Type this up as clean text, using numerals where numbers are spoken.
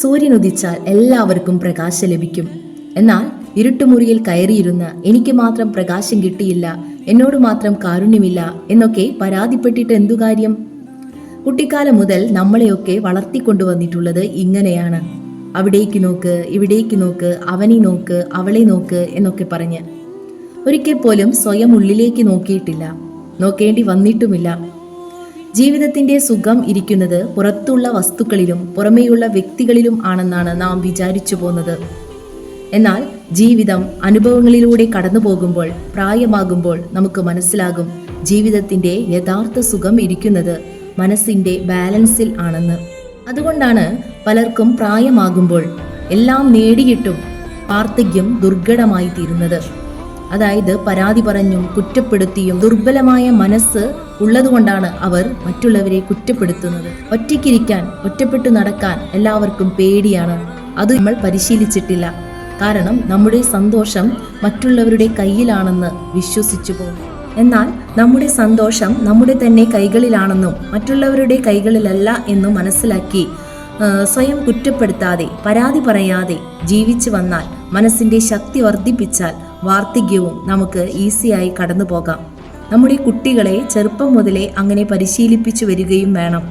സൂര്യൻ ഉദിച്ചാൽ എല്ലാവർക്കും പ്രകാശം ലഭിക്കും. എന്നാൽ ഇരുട്ടുമുറിയിൽ കയറിയിരുന്ന് എനിക്ക് മാത്രം പ്രകാശം കിട്ടിയില്ല, എന്നോട് മാത്രം കാരുണ്യമില്ല എന്നൊക്കെ പരാതിപ്പെട്ടിട്ട് എന്തു കാര്യം? കുട്ടിക്കാലം മുതൽ നമ്മളെയൊക്കെ വളർത്തിക്കൊണ്ടുവന്നിട്ടുള്ളത് ഇങ്ങനെയാണ്. അവിടേക്ക് നോക്ക്, ഇവിടേക്ക് നോക്ക്, അവനെ നോക്ക്, അവളെ നോക്ക് എന്നൊക്കെ പറഞ്ഞ്. ഒരിക്കൽ പോലും സ്വയം ഉള്ളിലേക്ക് നോക്കിയിട്ടില്ല, നോക്കേണ്ടി വന്നിട്ടുമില്ല. ജീവിതത്തിന്റെ സുഖം ഇരിക്കുന്നത് പുറത്തുള്ള വസ്തുക്കളിലും പുറമേയുള്ള വ്യക്തികളിലും ആണെന്നാണ് നാം വിചാരിച്ചു പോന്നത്. എന്നാൽ ജീവിതം അനുഭവങ്ങളിലൂടെ കടന്നു പോകുമ്പോൾ, പ്രായമാകുമ്പോൾ നമുക്ക് മനസ്സിലാകും ജീവിതത്തിന്റെ യഥാർത്ഥ സുഖം ഇരിക്കുന്നത് മനസ്സിന്റെ ബാലൻസിൽ ആണെന്ന്. അതുകൊണ്ടാണ് പലർക്കും പ്രായമാകുമ്പോൾ എല്ലാം നേടിയിട്ടും വാർദ്ധക്യം ദുർഘടമായി തീരുന്നത്. അതായത് പരാതി പറഞ്ഞും കുറ്റപ്പെടുത്തിയും ദുർബലമായ മനസ്സ് ഉള്ളതുകൊണ്ടാണ് അവർ മറ്റുള്ളവരെ കുറ്റപ്പെടുത്തുന്നത്. ഒറ്റയ്ക്കിരിക്കാൻ, ഒറ്റപ്പെട്ടു നടക്കാൻ എല്ലാവർക്കും പേടിയാണ്. അത് നമ്മൾ പരിശീലിച്ചിട്ടില്ല. കാരണം നമ്മുടെ സന്തോഷം മറ്റുള്ളവരുടെ കയ്യിലാണെന്ന് വിശ്വസിച്ചു പോകും. എന്നാൽ നമ്മുടെ സന്തോഷം നമ്മുടെ തന്നെ കൈകളിലാണെന്നും മറ്റുള്ളവരുടെ കൈകളിലല്ല എന്നും മനസ്സിലാക്കി സ്വയം കുറ്റപ്പെടുത്താതെ, പരാതി പറയാതെ ജീവിച്ചു വന്നാൽ, മനസ്സിന്റെ ശക്തി വർദ്ധിപ്പിച്ചാൽ വാർദ്ധക്യവും നമുക്ക് ഈസിയായി കടന്നു പോകാം. നമ്മുടെ കുട്ടികളെ ചെറുപ്പം മുതലേ അങ്ങനെ പരിശീലിപ്പിച്ചു വരികയും വേണം.